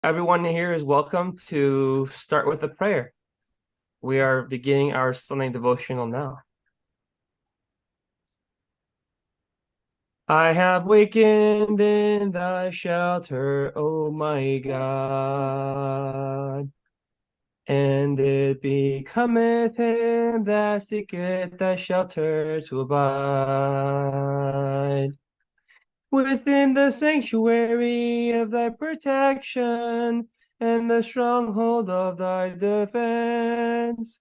Everyone here is welcome to start with a prayer. We are beginning our Sunday devotional now. I have wakened in thy shelter, O my God, and it becometh him that seeketh thy shelter to abide. Within the sanctuary of thy protection and the stronghold of thy defense,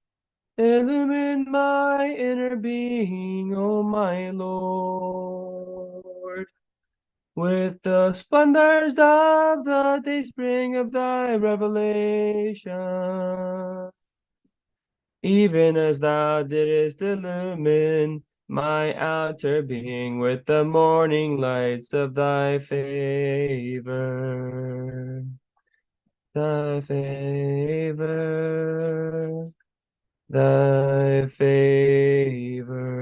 illumine my inner being, O my Lord, with the splendors of the dayspring of thy revelation, even as thou didst illumine my outer being with the morning lights of thy favor. Thy favor, thy favor.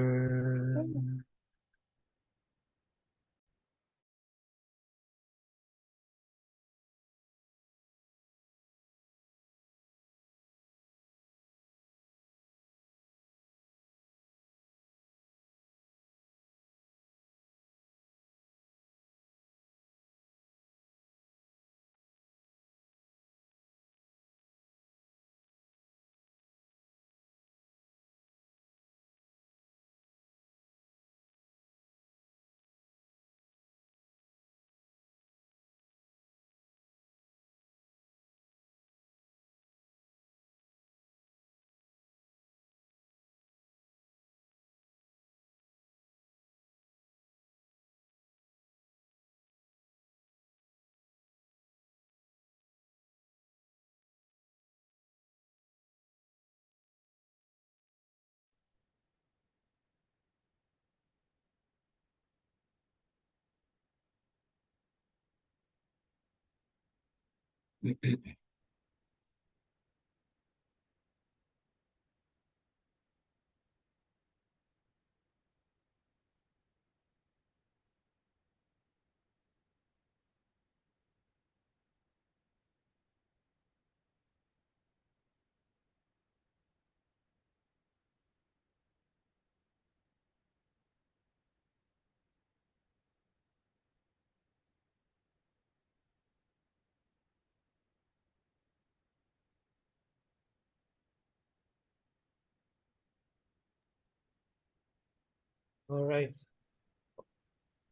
All right,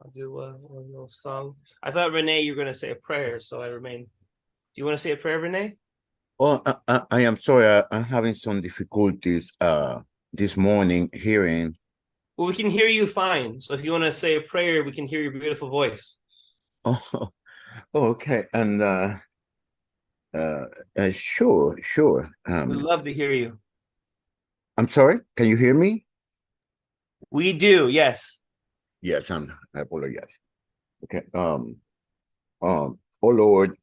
I'll do a little song. I thought, Renee, you were going to say a prayer, so I remain. Do you want to say a prayer, Renee? Oh, I am sorry. I'm having some difficulties this morning hearing. Well, we can hear you fine. So if you want to say a prayer, we can hear your beautiful voice. Oh, okay. And sure, sure. We'd love to hear you. I'm sorry. Can you hear me? We do, yes. Yes, I apologize. Okay. Oh Lord,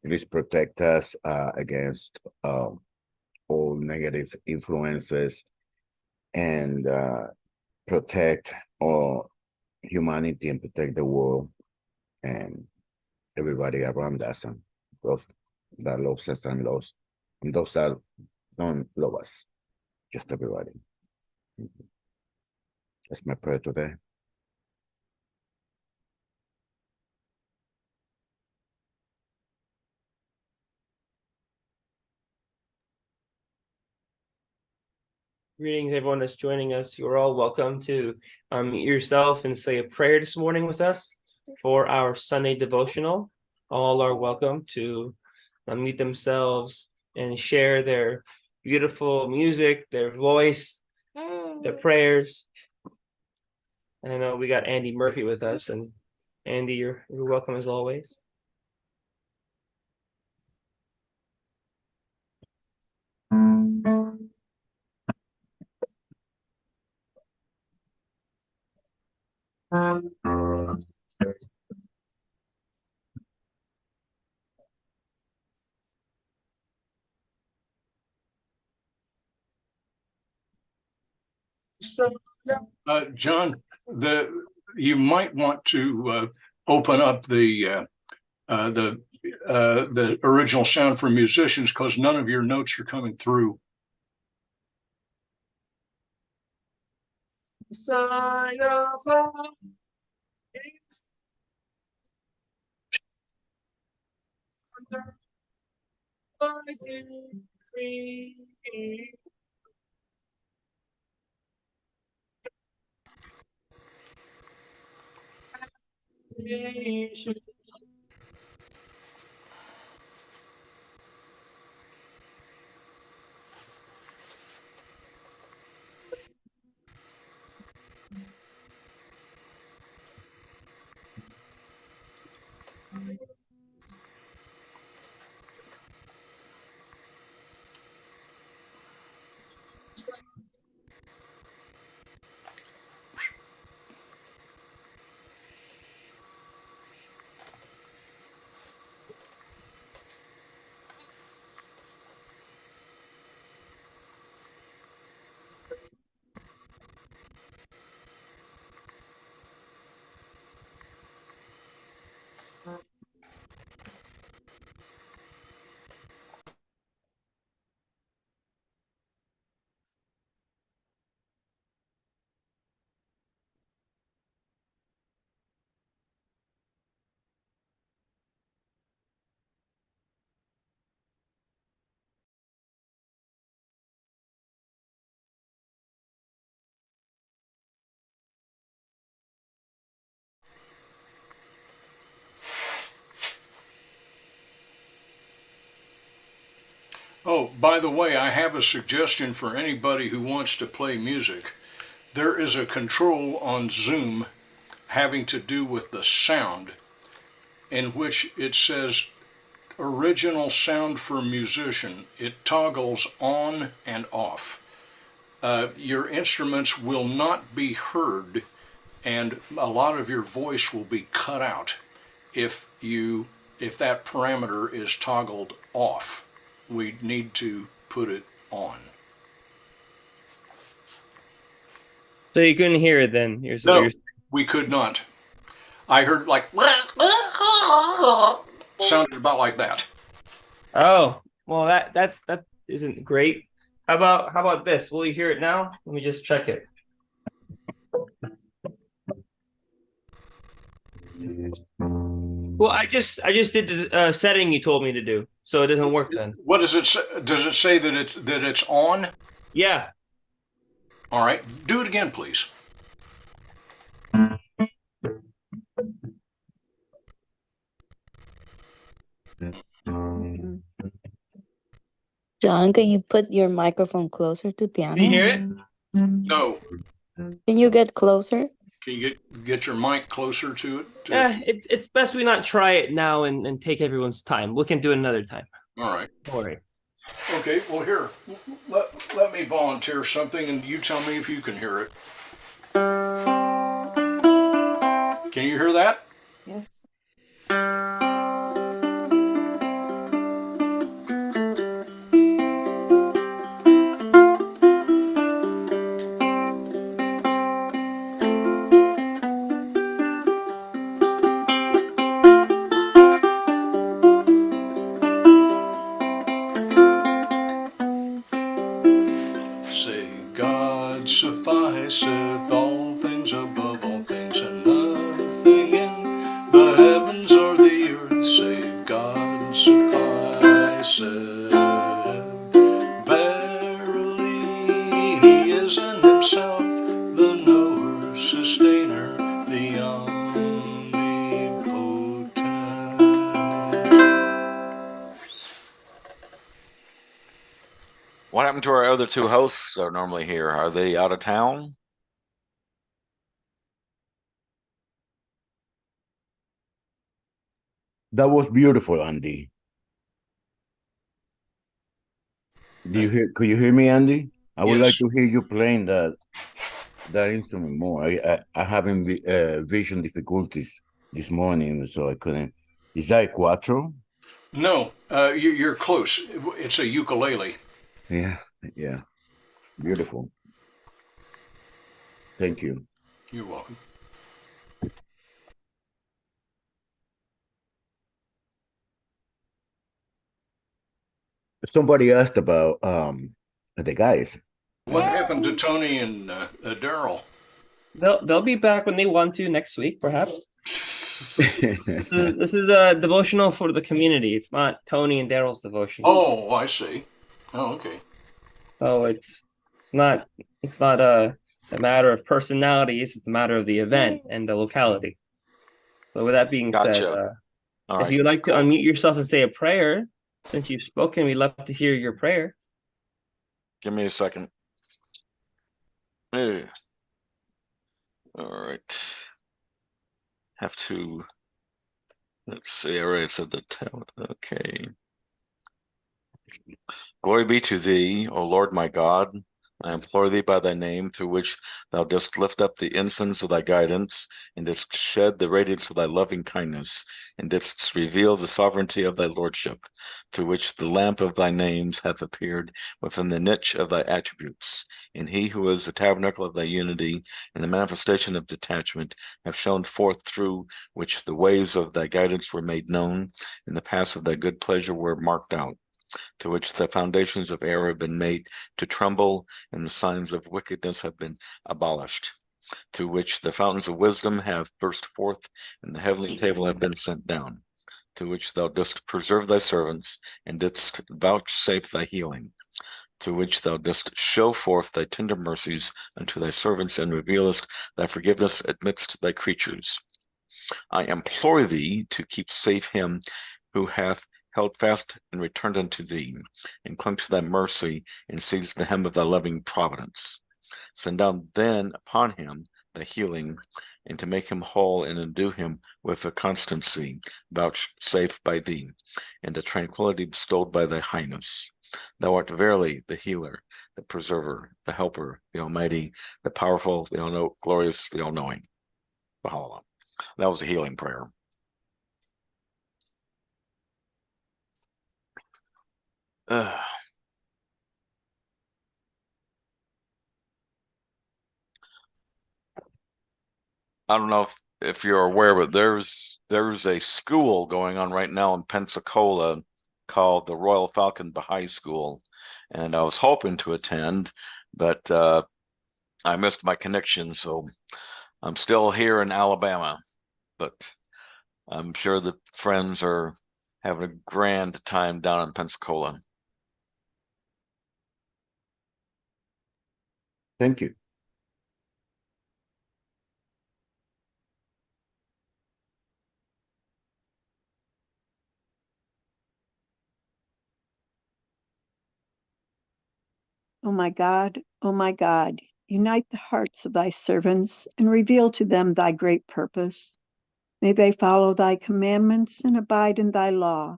please protect us against all negative influences and protect all humanity and protect the world and everybody around us and those that loves us and those that don't love us, just everybody. That's my prayer today. Greetings, everyone that's joining us. You're all welcome to mute yourself and say a prayer this morning with us for our Sunday devotional. All are welcome to unmute themselves and share their beautiful music, their voice, their prayers. And I know we got Andy Murphy with us, and Andy, you're welcome as always. John, you might want to open up the the original sound for musicians, because none of your notes are coming through. Sign of hope is under my decree. Nation. Oh, by the way, I have a suggestion for anybody who wants to play music. There is a control on Zoom having to do with the sound, in which it says original sound for musician. It toggles on and off. Your instruments will not be heard, and a lot of your voice will be cut out if that parameter is toggled off. We need to put it on. So you couldn't hear it then? No, we could not. I heard like sounded about like that. Oh, well, that isn't great. How about this? Will you hear it now? Let me just check it. Well, I just did the setting you told me to do, so it doesn't work then. What does it say? Does it say that it's on? Yeah. All right, do it again, please. John, can you put your microphone closer to piano? Can you hear it? No. Can you get closer? Can you get your mic closer to it? It's best we not try it now and take everyone's time. We can do it another time. All right. Don't worry. Okay, well, here, let me volunteer something, and you tell me if you can hear it. Can you hear that? Yes. Say, God sufficeth all things above all things, and nothing in the heavens or the earth save God sufficeth. Verily, He is in Himself the knower, sustainer, the omnipotent. What happened to our other two hosts that are normally here? Are they out of town? That was beautiful, Andy. Could you hear me, Andy? I would like Yes. to hear you playing that instrument more. I having vision difficulties this morning, so I couldn't. Is that a cuatro? No, you're close. It's a ukulele. Yeah, yeah. Beautiful. Thank you. You're welcome. somebody asked about the guys. What happened to Tony and Daryl? They'll be back when they want to next week, perhaps. This is a devotional for the community. It's not Tony and Daryl's devotion. Oh, I see. Oh, okay. So it's not a matter of personalities, it's a matter of the event and the locality. So with that being said, Gotcha. All if right. you'd like to unmute yourself and say a prayer, since you've spoken, we'd love to hear your prayer. Give me a second. Eh. All right. Have to, let's see, I already said the town. Okay. Glory be to thee, O Lord my God. I implore thee by thy name, through which thou dost lift up the ensigns of thy guidance, and didst shed the radiance of thy loving kindness, and didst reveal the sovereignty of thy lordship, through which the lamp of thy names hath appeared within the niche of thy attributes. And he who is the tabernacle of thy unity, and the manifestation of detachment, have shown forth, through which the ways of thy guidance were made known, and the paths of thy good pleasure were marked out, to which the foundations of error have been made to tremble, and the signs of wickedness have been abolished, through which the fountains of wisdom have burst forth, and the heavenly table have been sent down, through which thou dost preserve thy servants, and didst vouchsafe thy healing, through which thou dost show forth thy tender mercies unto thy servants, and revealest thy forgiveness amidst thy creatures. I implore thee to keep safe him who hath held fast and returned unto thee, and clung to thy mercy, and seized the hem of thy loving providence. Send down then upon him the healing, and to make him whole and endue him with the constancy vouchsafed by thee, and the tranquility bestowed by thy highness. Thou art verily the healer, the preserver, the helper, the almighty, the powerful, the glorious, the all-knowing. Baha'u'llah. That was a healing prayer. I don't know if you're aware, but there's a school going on right now in Pensacola called the Royal Falcon Baha'i School, and I was hoping to attend, but I missed my connection, so I'm still here in Alabama, but I'm sure the friends are having a grand time down in Pensacola. Thank you. O my God, unite the hearts of thy servants and reveal to them thy great purpose. May they follow thy commandments and abide in thy law.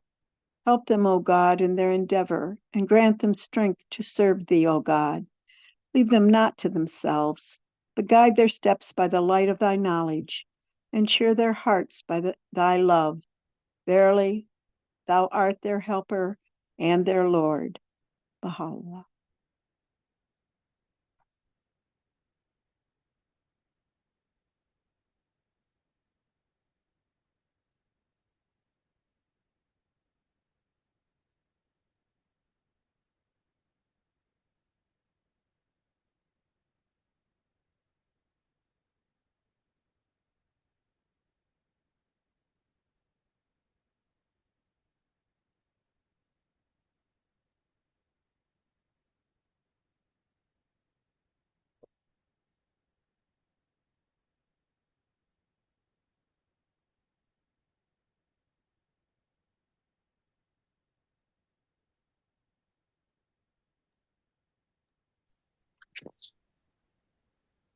Help them, O God, in their endeavor, and grant them strength to serve thee, O God. Leave them not to themselves, but guide their steps by the light of thy knowledge, and cheer their hearts by thy love. Verily, thou art their helper and their Lord. Baha'u'llah.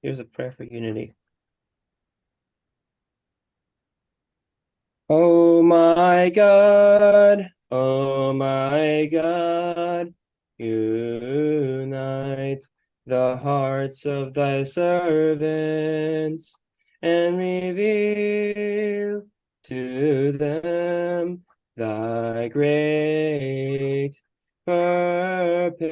Here's a prayer for unity. Oh my God, unite the hearts of thy servants and reveal to them thy great purpose.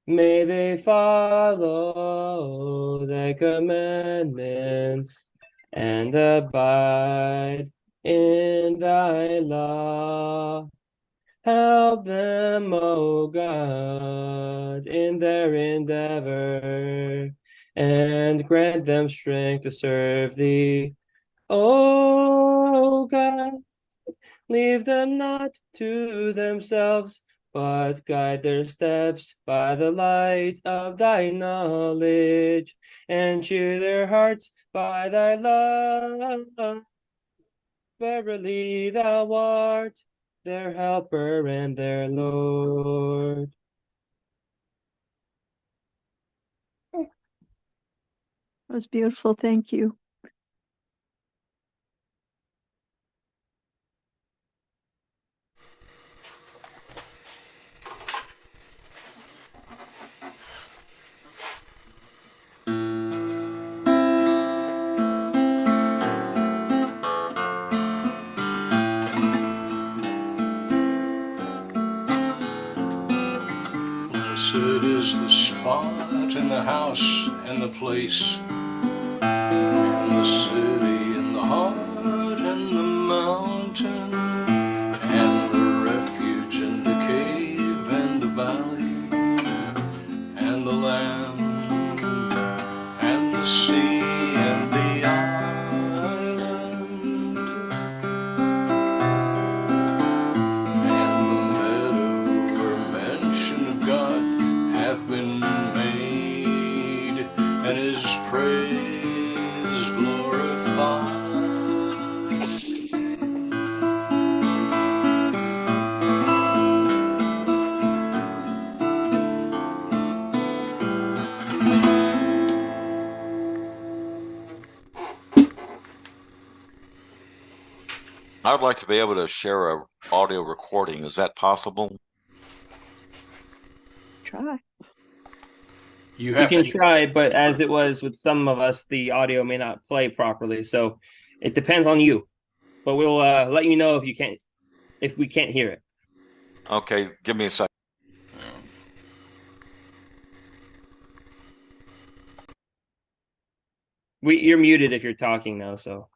May they follow thy commandments and abide in thy law. Help them, O God, in their endeavor, and grant them strength to serve thee. O God, leave them not to themselves, but guide their steps by the light of thy knowledge, and cheer their hearts by thy love. Verily thou art their helper and their Lord. That was beautiful. Thank you. Blessed is the spot and the house and the place, and the city and the heart and the mountain, and the refuge and the cave and the valley, and the land and the sea and the island, and the meadow where mention of God hath been made, and his praise glorified. I would like to be able to share a audio recording. Is that possible? Try. You You have can to try, but as it was with some of us, the audio may not play properly. So it depends on you. But we'll let you know if we can't hear it. Okay, give me a second. You're muted if you're talking now, so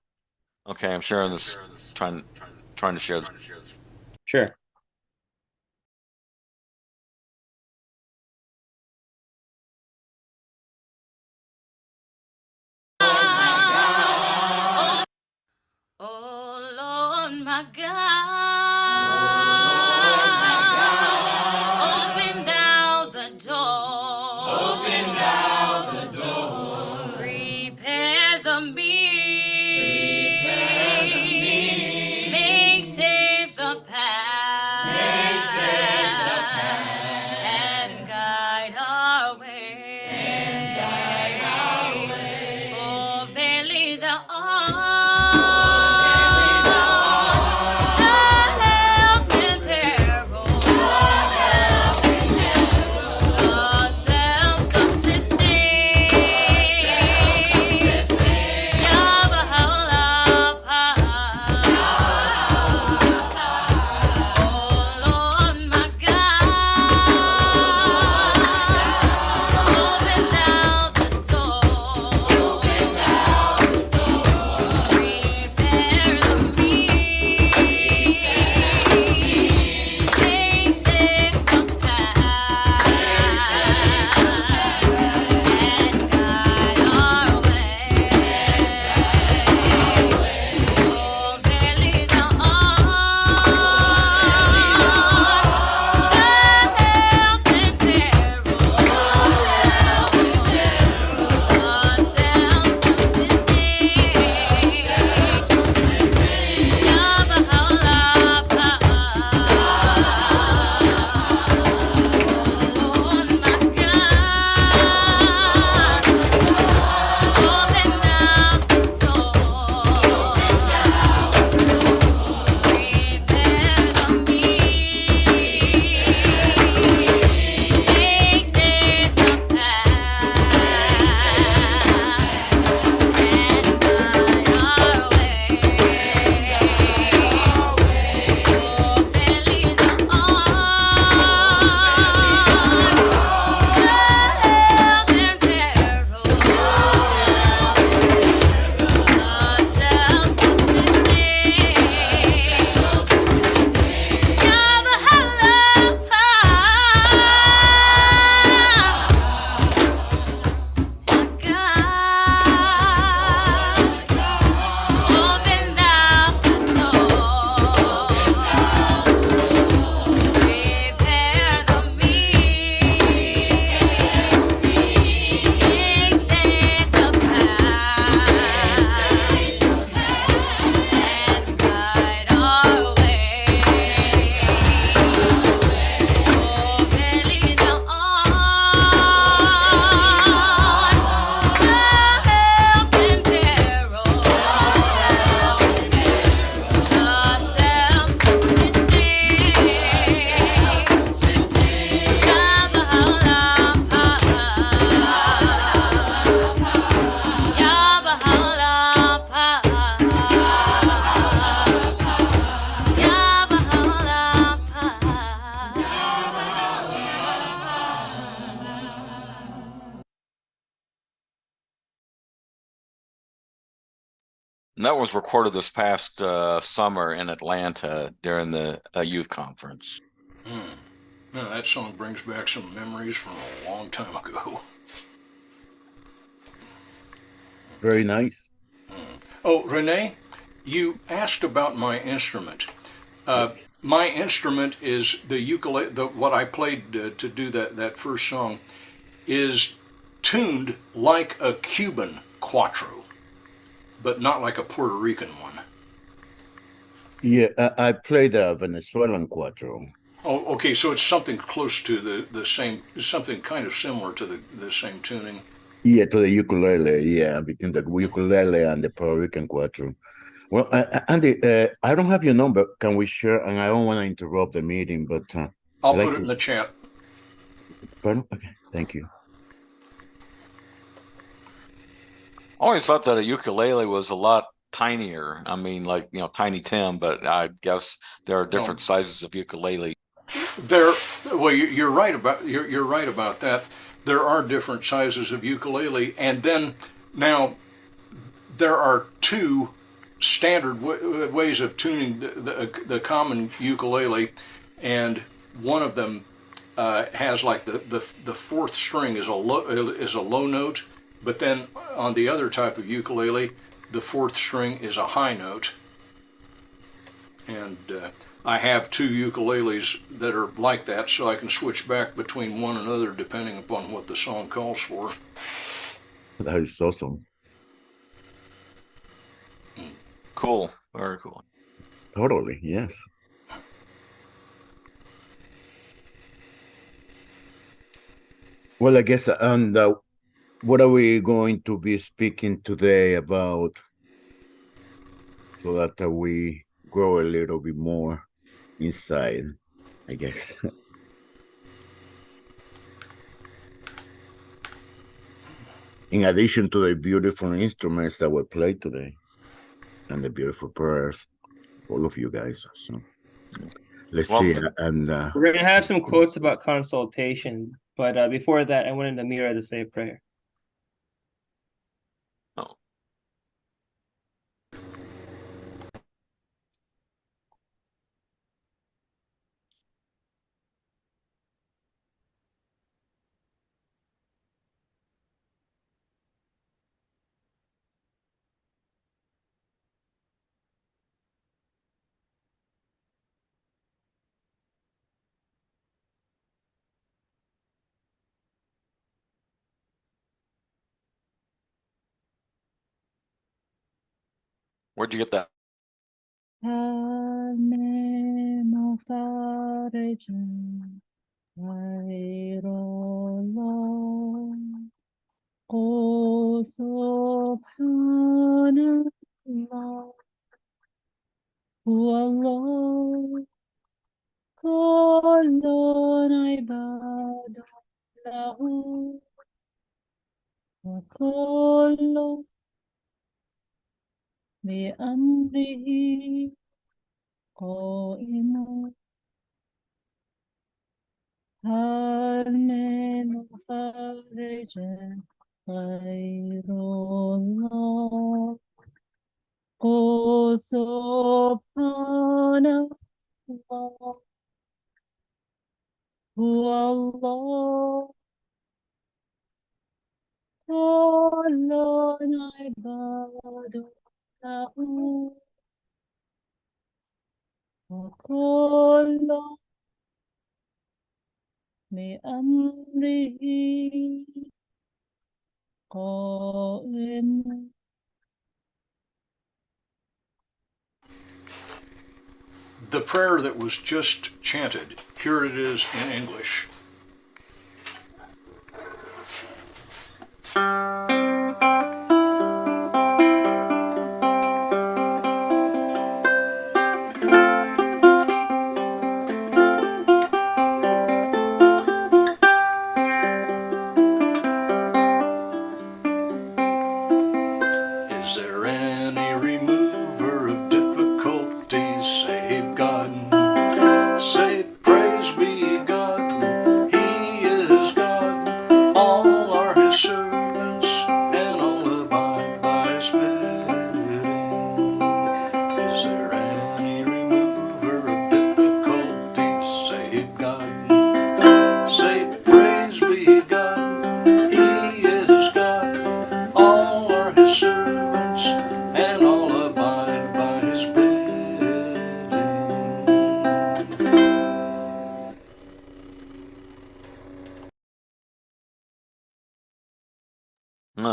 Okay, I'm sharing this, trying to share this. sure. Oh Lord, my God, open thou the door. Open thou the door. Prepare the means. Prepare the means. Make safe the path. Make safe the path. And guide our way. And guide our way. For verily thou art that was recorded this past summer in Atlanta during the youth conference. No, that song brings back some memories from a long time ago. Very nice. Oh, Renee, you asked about my instrument. My instrument is the ukulele. What I played to do that first song is tuned like a Cuban cuatro, but not like a Puerto Rican one. Yeah, I played the Venezuelan cuatro. Oh, okay, so it's something close to the same, something kind of similar to the same tuning. Yeah, to the ukulele. Yeah, between the ukulele and the Puerto Rican cuatro. Well, Andy, I don't have your number. Can we share? And I don't want to interrupt the meeting, but I'll I'd like put it to- in the chat. Pardon? Okay, thank you. I always thought that a ukulele was a lot tinier. I mean, like, you know, Tiny Tim, but I guess there are different sizes of ukulele. Well, you're right about that. There are different sizes of ukulele, and then now there are two standard ways of tuning the common ukulele, and one of them has like the fourth string is a low note, but then on the other type of ukulele, the fourth string is a high note. And I have two ukuleles that are like that, so I can switch back between one and another depending upon what the song calls for. That is awesome. Cool. Very cool. Totally, yes. Well, I guess, and what are we going to be speaking today about so that we grow a little bit more inside, I guess. In addition to the beautiful instruments that were played today and the beautiful prayers, all of you guys. So let's Well, see. And We're gonna have some quotes about consultation, but before that, I wanted Amira to say a prayer. oh, where'd you get that? بأمره قائم هل من خارج غير الله قل سبحان الله هو الله كل عباد له وكل بأمره قائم. The prayer that was just chanted, here it is in English. Is there any remover of difficulties save God? Say praise be God.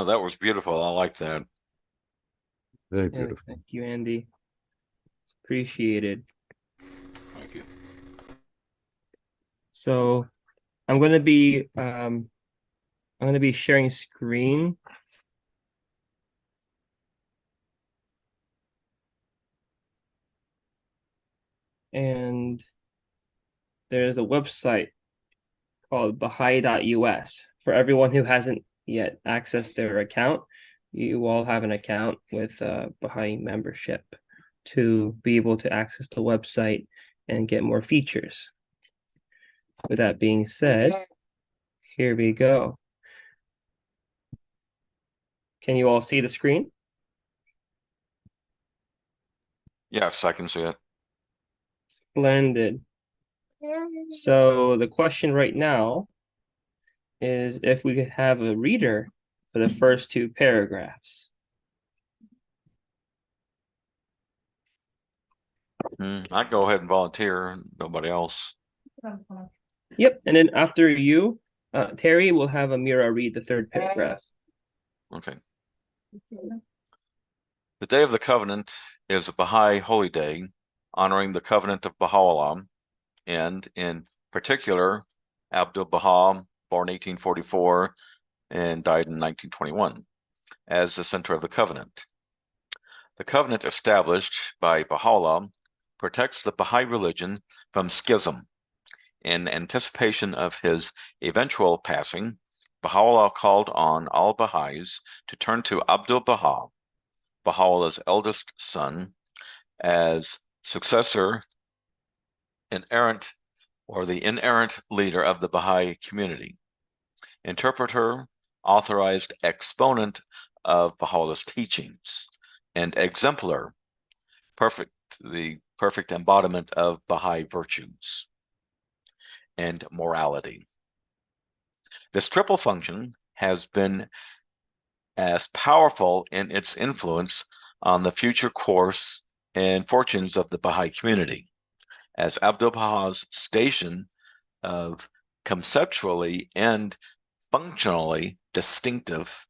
No, that was beautiful. I like that. Very Yeah, beautiful. thank you, Andy. It's appreciated. Thank you. So I'm gonna be sharing screen. And there's a website called Baha'i.us. For everyone who hasn't yet accessed their account, you all have an account with Baha'i membership to be able to access the website and get more features. With that being said, here we go. Can you all see the screen? Yes, I can see it. Splendid. So the question right now is if we could have a reader for the first two paragraphs. I'd go ahead and volunteer. Nobody else. Yep, and then after you, Terry will have Amira read the third paragraph. Okay. The Day of the Covenant is a Baha'i holy day honoring the covenant of Baha'u'llah, and in particular, Abdu'l-Baha, born 1844 and died in 1921, as the center of the covenant. The covenant established by Baha'u'llah protects the Baha'i religion from schism. In anticipation of his eventual passing, Baha'u'llah called on all Baha'is to turn to Abdu'l-Baha, Baha'u'llah's eldest son, as successor, inerrant, or the inerrant leader of the Baha'i community, interpreter, authorized exponent of Baha'u'llah's teachings, and exemplar, the perfect embodiment of Baha'i virtues and morality. This triple function has been as powerful in its influence on the future course and fortunes of the Baha'i community as Abdu'l-Baha's station of conceptually and functionally distinctive,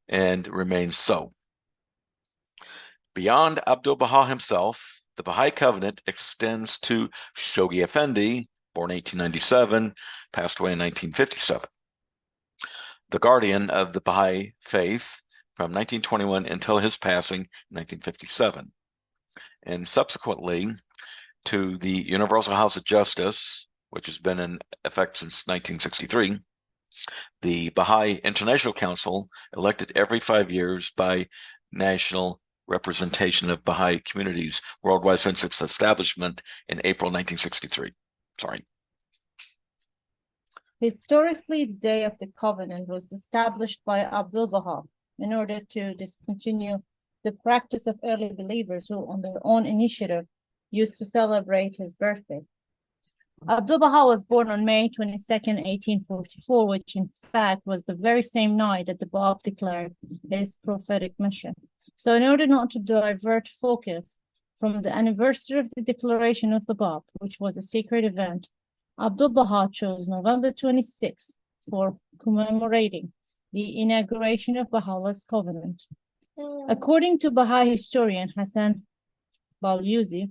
and remains so. Beyond Abdu'l-Baha himself, the Baha'i covenant extends to Shoghi Effendi, born 1897, passed away in 1957, the guardian of the Baha'i faith from 1921 until his passing in 1957, and subsequently to the Universal House of Justice, which has been in effect since 1963, the Baha'i International Council, elected every 5 years by national representation of Baha'i communities worldwide since its establishment in April 1963. Sorry. Historically, the Day of the Covenant was established by Abdu'l-Baha in order to discontinue the practice of early believers who, on their own initiative, used to celebrate his birthday. Abdu'l-Baha was born on May 22nd, 1844, which in fact was the very same night that the Bab declared his prophetic mission. So in order not to divert focus from the anniversary of the declaration of the Bab, which was a sacred event, Abdu'l-Baha chose November 26th for commemorating the inauguration of Baha'u'llah's covenant. According to Baha'i historian Hassan Balyuzi,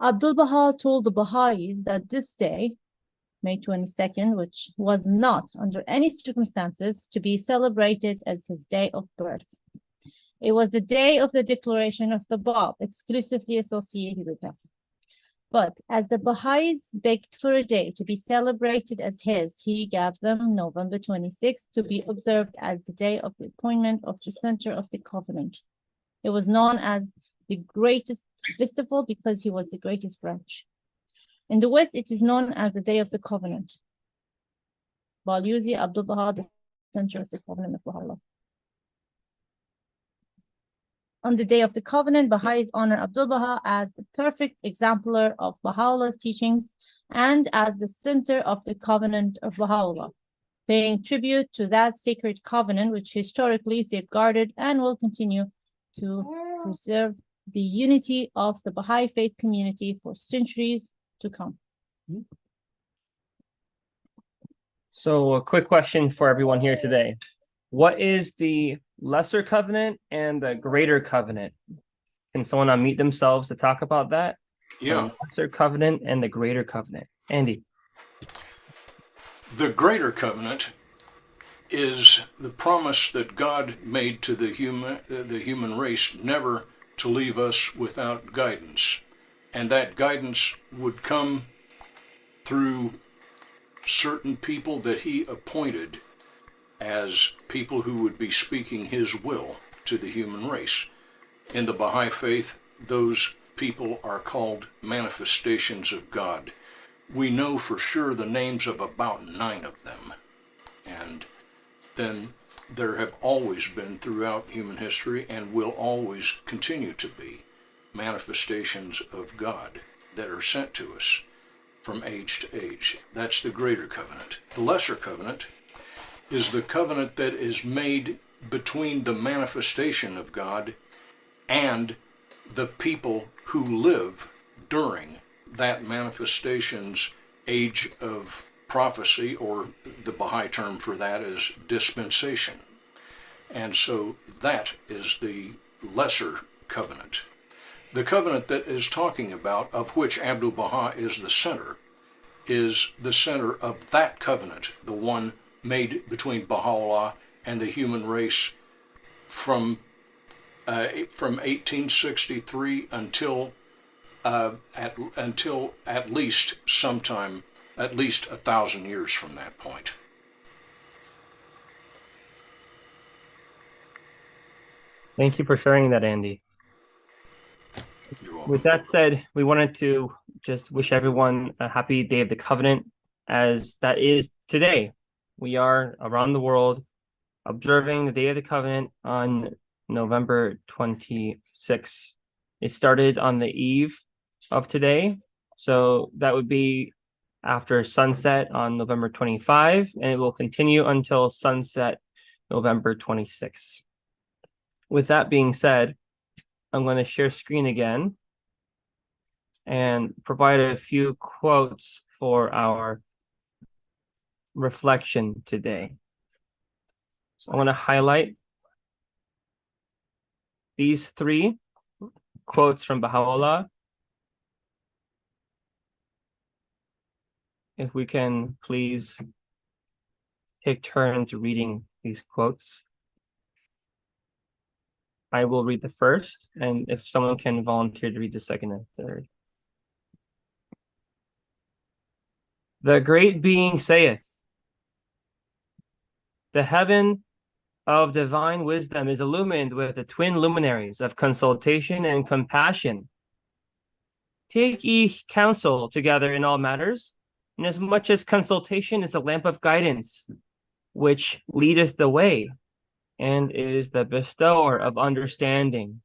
Abdu'l-Baha told the Baha'is that this day, May 22nd, which was not under any circumstances to be celebrated as his day of birth. It was the day of the declaration of the Bab, exclusively associated with him. But as the Baha'is begged for a day to be celebrated as his, he gave them November 26th to be observed as the day of the appointment of the center of the covenant. It was known as the greatest festival because he was the greatest branch. In the West, it is known as the Day of the Covenant. Balyuzi, Abdu'l-Baha, the center of the covenant of Baha'u'llah. On the Day of the Covenant, Baha'is honor Abdu'l-Baha as the perfect exemplar of Baha'u'llah's teachings and as the center of the covenant of Baha'u'llah, paying tribute to that sacred covenant which historically safeguarded and will continue to preserve the unity of the Baha'i faith community for centuries to come. So a quick question for everyone here today. What is the lesser covenant and the greater covenant? Can someone unmute themselves to talk about that? Yeah, The lesser covenant and the greater covenant. Andy. the greater covenant is the promise that God made to the human race never to leave us without guidance. And that guidance would come through certain people that he appointed as people who would be speaking his will to the human race. In the Baha'i faith, those people are called manifestations of God. We know for sure the names of about 9 of them. And then there have always been throughout human history and will always continue to be manifestations of God that are sent to us from age to age. That's the greater covenant. The lesser covenant is the covenant that is made between the manifestation of God and the people who live during that manifestation's age of prophecy, or the Baha'i term for that is dispensation. And so that is the lesser covenant. The covenant that is talking about, of which Abdu'l-Baha is the center of that covenant, the one made between Baha'u'llah and the human race from 1863 until at least sometime, at least 1,000 years from that point. Thank you for sharing that, Andy. You're welcome. With that said, we wanted to just wish everyone a happy Day of the Covenant, as that is today. We are around the world observing the Day of the Covenant on November 26th. It started on the eve of today, so that would be after sunset on November 25, and it will continue until sunset November 26. With that being said, I'm going to share screen again and provide a few quotes for our reflection today. So I want to highlight these 3 quotes from Baha'u'llah. If we can please take turns reading these quotes. I will read the first, and if someone can volunteer to read the second and third. The great being saith, the heaven of divine wisdom is illumined with the twin luminaries of consultation and compassion. Take ye counsel together in all matters, inasmuch as consultation is a lamp of guidance, which leadeth the way, and is the bestower of understanding.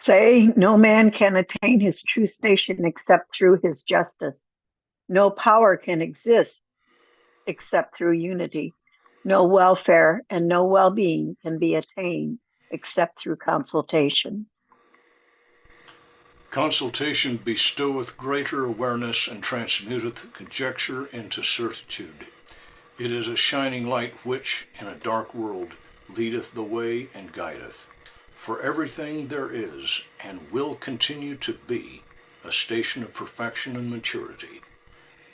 Say, no man can attain his true station except through his justice. No power can exist except through unity. No welfare and no well-being can be attained except through consultation. Consultation bestoweth greater awareness and transmuteth conjecture into certitude. It is a shining light which, in a dark world, leadeth the way and guideth. For everything there is, and will continue to be, a station of perfection and maturity.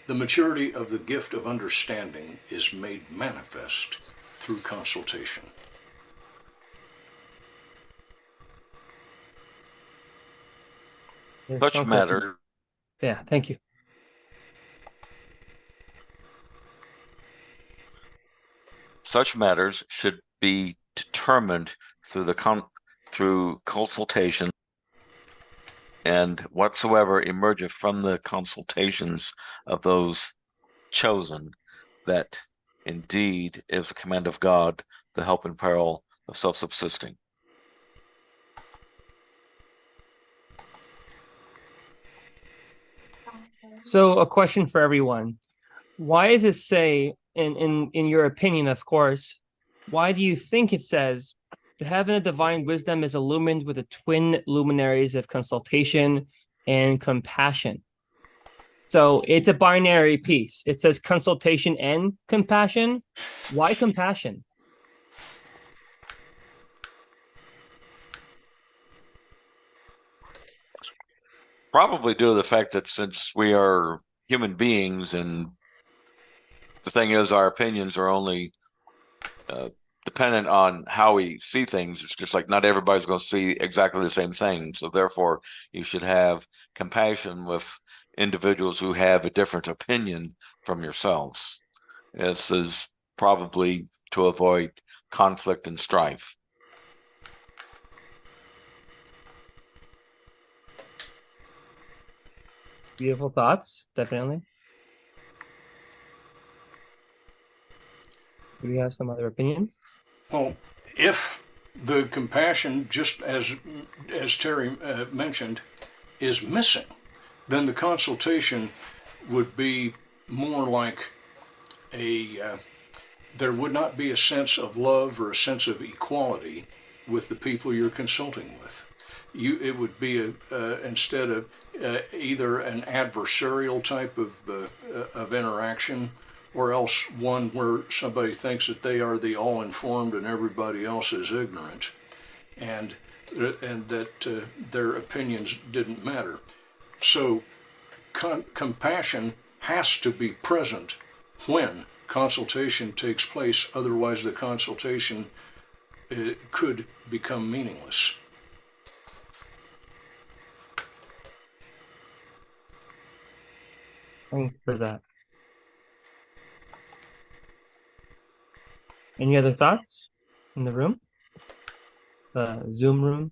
The maturity of the gift of understanding is made manifest through consultation. There's Such some matter, Yeah, thank you. such matters should be determined through through consultation, and whatsoever emergeth from the consultations of those chosen, that indeed is the command of God, the help and peril of self-subsisting. So a question for everyone. Why does it say, in your opinion, of course, why do you think it says the heaven of divine wisdom is illumined with the twin luminaries of consultation and compassion. So it's a binary piece. It says consultation and compassion. Why compassion? Probably due to the fact that since we are human beings, and the thing is, our opinions are only dependent on how we see things. It's just like not everybody's going to see exactly the same thing. So therefore, you should have compassion with individuals who have a different opinion from yourselves. This is probably to avoid conflict and strife. Beautiful thoughts, definitely. Do we have some other opinions? Well, if the compassion, just as Terry mentioned, is missing, then the consultation would be more like there would not be a sense of love or a sense of equality with the people you're consulting with. It would be instead of either an adversarial type of interaction, or else one where somebody thinks that they are the all-informed and everybody else is ignorant, and that their opinions didn't matter. So compassion has to be present when consultation takes place, otherwise the consultation could become meaningless. Thanks for that. Any other thoughts in the room? The Zoom room?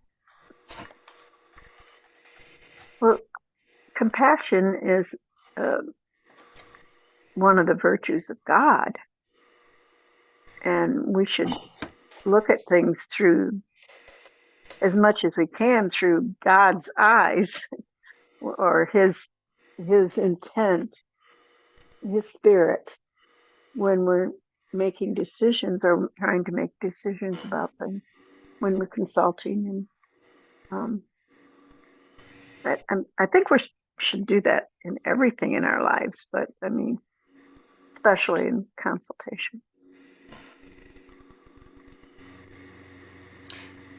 Well, compassion is one of the virtues of God. And we should look at things through, as much as we can, through God's eyes, or his intent, his spirit, when we're making decisions or trying to make decisions about things, when we're consulting. And I think we should do that in everything in our lives, but I mean, especially in consultation.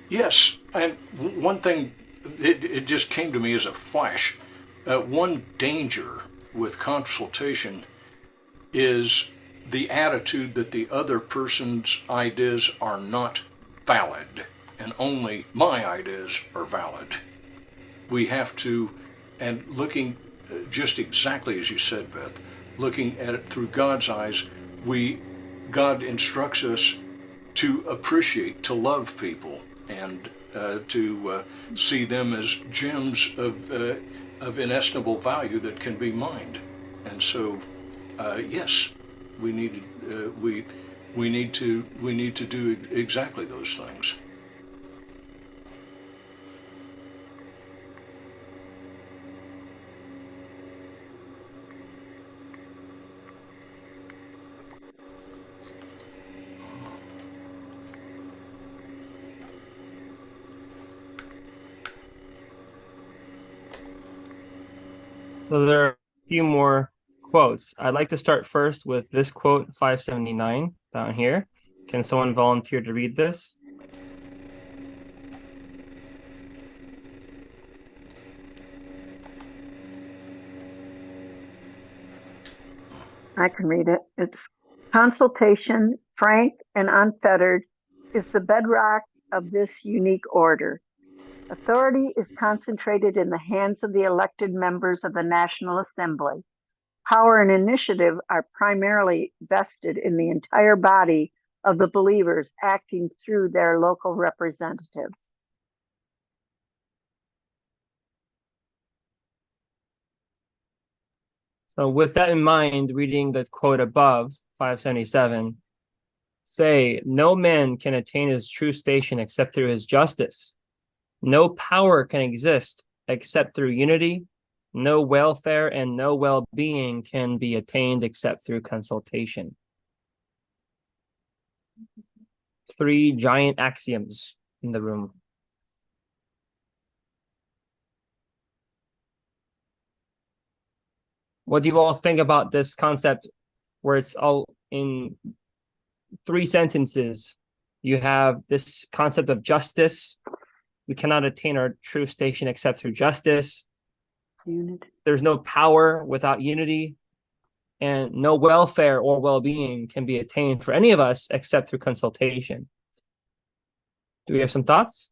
Yes, and one thing, it just came to me as a flash. One danger with consultation is the attitude that the other person's ideas are not valid, and only my ideas are valid. We have to, and looking just exactly as you said, Beth, looking at it through God's eyes, God instructs us to appreciate, to love people, and to see them as gems of inestimable value that can be mined. And so, yes, we need to do exactly those things. So there are a few more quotes. I'd like to start first with this quote, 579 down here. Can someone volunteer to read this? I can read it. It's consultation, frank and unfettered, is the bedrock of this unique order. Authority is concentrated in the hands of the elected members of the National Assembly. Power and initiative are primarily vested in the entire body of the believers acting through their local representatives. So with that in mind, reading the quote above, 577, say, no man can attain his true station except through his justice. No power can exist except through unity. No welfare and no well-being can be attained except through consultation. 3 giant axioms in the room. what do you all think about this concept where it's all in 3 sentences? You have this concept of justice. We cannot attain our true station except through justice. Unity. There's no power without unity, and no welfare or well-being can be attained for any of us except through consultation. Do we have some thoughts?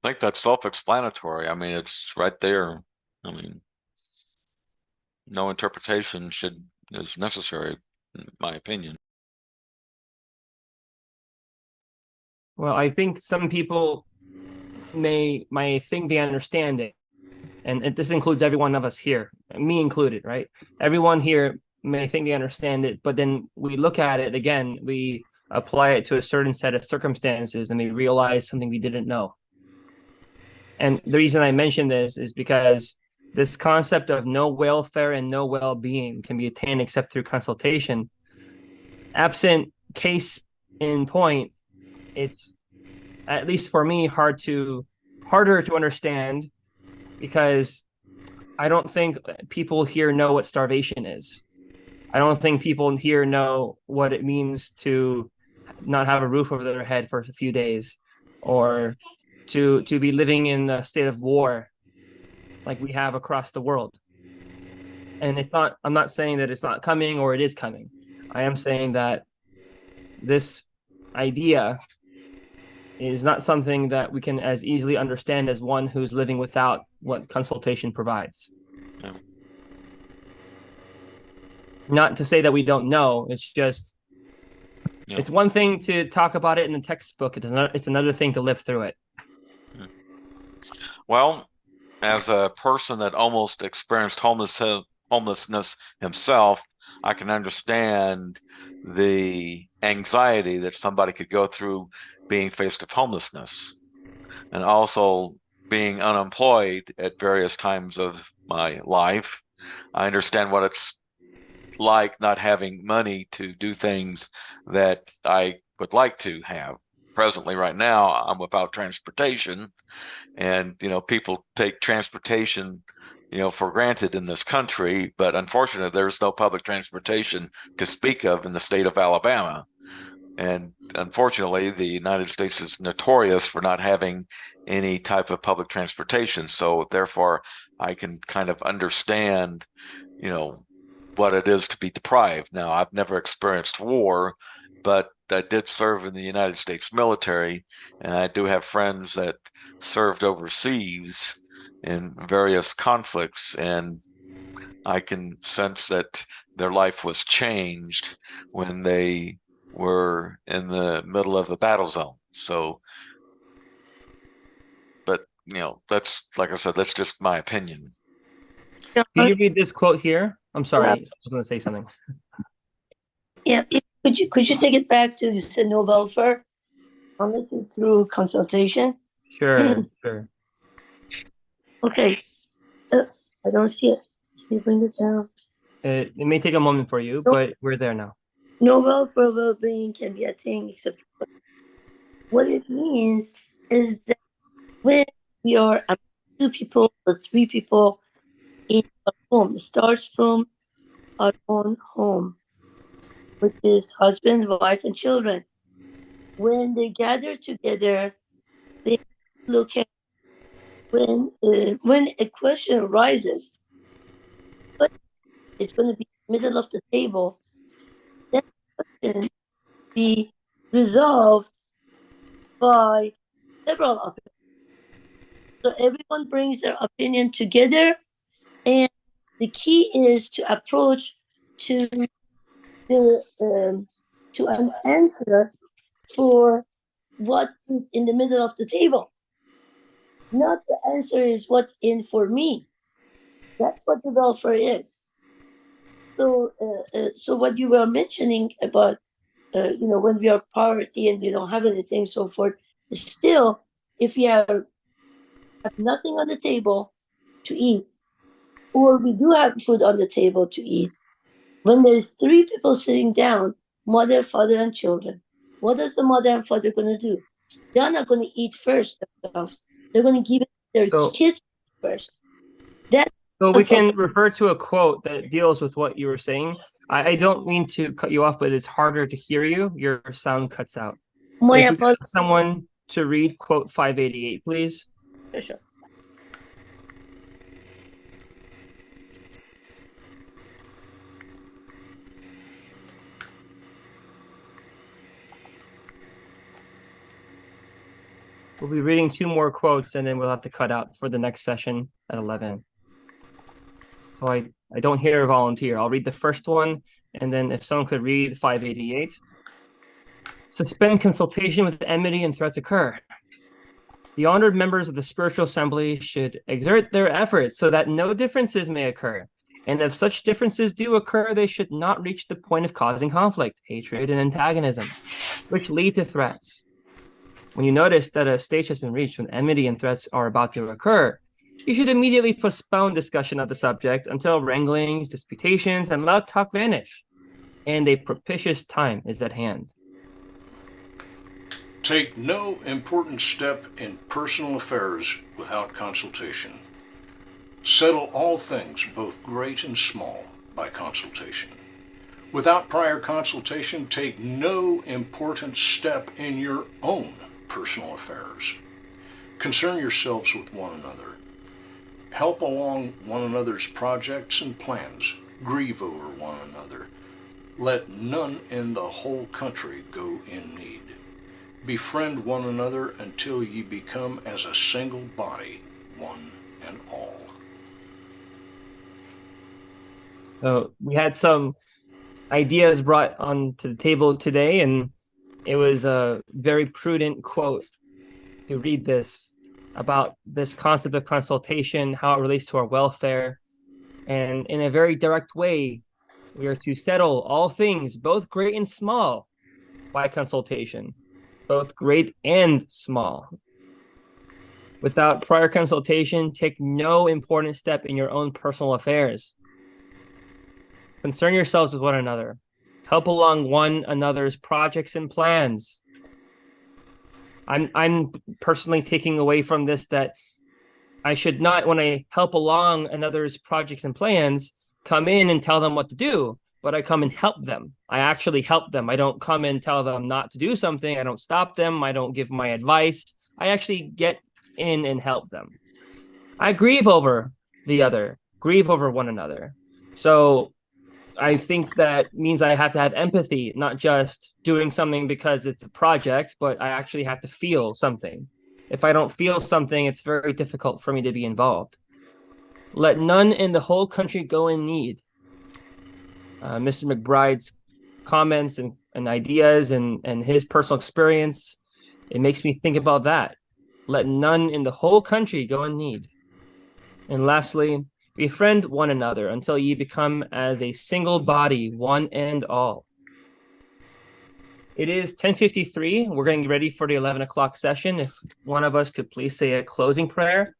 I think that's self-explanatory. I mean, it's right there. I mean, no interpretation is necessary, in my opinion. Well, I think some people may think they understand it, and this includes every one of us here, me included, right? Everyone here may think they understand it, but then we look at it again, we apply it to a certain set of circumstances, and we realize something we didn't know. And the reason I mention this is because this concept of no welfare and no well-being can be attained except through consultation. Absent case in point, it's, at least for me, harder to understand, because I don't think people here know what starvation is. I don't think people here know what it means to not have a roof over their head for a few days, or to be living in a state of war like we have across the world. And I'm not saying that it's not coming or it is coming. I am saying that this idea is not something that we can as easily understand as one who's living without what consultation provides. Yeah. Not to say that we don't know, it's just, Yeah. It's one thing to talk about it in the textbook, it's another thing to live through it. Well, as a person that almost experienced homelessness himself, I can understand the anxiety that somebody could go through being faced with homelessness, and also being unemployed at various times of my life. I understand what it's like not having money to do things that I would like to have. Presently, right now, I'm without transportation, and people take transportation for granted in this country, but unfortunately there's no public transportation to speak of in the state of Alabama. And unfortunately, the United States is notorious for not having any type of public transportation. So therefore, I can kind of understand, what it is to be deprived. Now, I've never experienced war, but I did serve in the United States military, and I do have friends that served overseas in various conflicts, and I can sense that their life was changed when they were in the middle of a battle zone. So, but that's, like I said, that's just my opinion. Can you read this quote here? I'm sorry, I was going to say something. Yeah, could you take it back to, you said no welfare? This is through consultation. Sure. Okay, I don't see it. Can you bring it down? It may take a moment for you, but we're there now. No welfare, well-being can be attained except what it means is that when we are 2 people or 3 people in a home, it starts from our own home, which is husband, wife, and children. When they gather together, they look at when a question arises, but it's going to be in the middle of the table. That question be resolved by several opinions. So everyone brings their opinion together, and the key is to approach to an answer for what is in the middle of the table. Not the answer is what's in for me. That's what the welfare is. So, so what you were mentioning about, when we are poverty and we don't have anything, so forth, still, if you have nothing on the table to eat, or we do have food on the table to eat, when there's 3 people sitting down, mother, father, and children, what is the mother and father going to do? They're not going to eat first themselves. They're going to give it to their So- kids first. That's So we Also- can refer to a quote that deals with what you were saying. I don't mean to cut you off, but it's harder to hear you. Your sound cuts out. my If we could apologies. have someone to read quote 588, please. Sure. We'll be reading 2 more quotes and then we'll have to cut out for the next session at 11. So I don't hear a volunteer. I'll read the first one, and then if someone could read 588. Suspend consultation with enmity and threats occur. The honored members of the spiritual assembly should exert their efforts so that no differences may occur. And if such differences do occur, they should not reach the point of causing conflict, hatred, and antagonism, which lead to threats. When you notice that a stage has been reached when enmity and threats are about to occur, you should immediately postpone discussion of the subject until wranglings, disputations, and loud talk vanish, and a propitious time is at hand. Take no important step in personal affairs without consultation. Settle all things, both great and small, by consultation. Without prior consultation, take no important step in your own personal affairs. Concern yourselves with one another. Help along one another's projects and plans. Grieve over one another. Let none in the whole country go in need. Befriend one another until ye become as a single body, one and all. So we had some ideas brought onto the table today, and it was a very prudent quote to read this about this concept of consultation, how it relates to our welfare. And in a very direct way, we are to settle all things, both great and small, by consultation, both great and small. Without prior consultation, take no important step in your own personal affairs. Concern yourselves with one another. Help along one another's projects and plans. I'm personally taking away from this that I should not, when I help along another's projects and plans, come in and tell them what to do, but I come and help them. I actually help them. I don't come and tell them not to do something. I don't stop them. I don't give my advice. I actually get in and help them. I grieve over the other, grieve over one another. So I think that means I have to have empathy, not just doing something because it's a project, but I actually have to feel something. If I don't feel something, it's very difficult for me to be involved. Let none in the whole country go in need. Mr. McBride's comments and ideas and his personal experience, it makes me think about that. Let none in the whole country go in need. And lastly, befriend one another until ye become as a single body, one and all. It is 10:53. We're getting ready for the 11 o'clock session. If one of us could please say a closing prayer,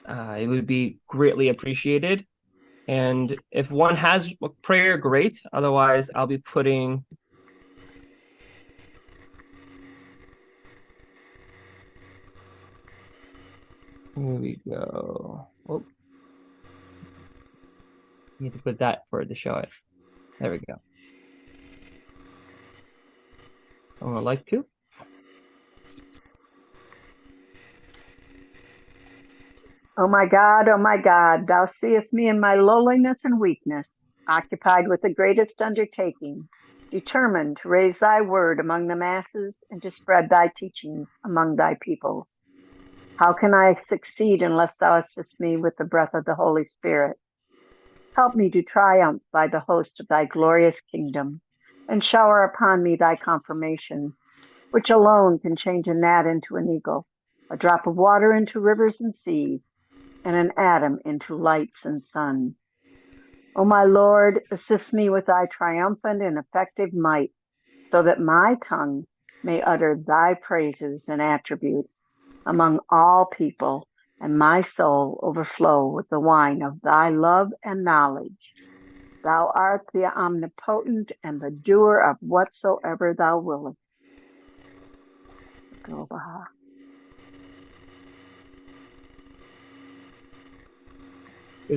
it would be greatly appreciated. And if one has a prayer, great. Otherwise, I'll be putting... Here we go. Oh. Need to put that for it to show it. There we go. Someone would like to? O my God, thou seest me in my lowliness and weakness, occupied with the greatest undertaking, determined to raise thy word among the masses and to spread thy teachings among thy peoples. How can I succeed unless thou assist me with the breath of the Holy Spirit? Help me to triumph by the host of thy glorious kingdom, and shower upon me thy confirmation, which alone can change a gnat into an eagle, a drop of water into rivers and seas, and an atom into lights and suns. O my Lord, assist me with thy triumphant and effective might, so that my tongue may utter thy praises and attributes among all people, and my soul overflow with the wine of thy love and knowledge. Thou art the omnipotent and the doer of whatsoever thou willest. Go, Baha.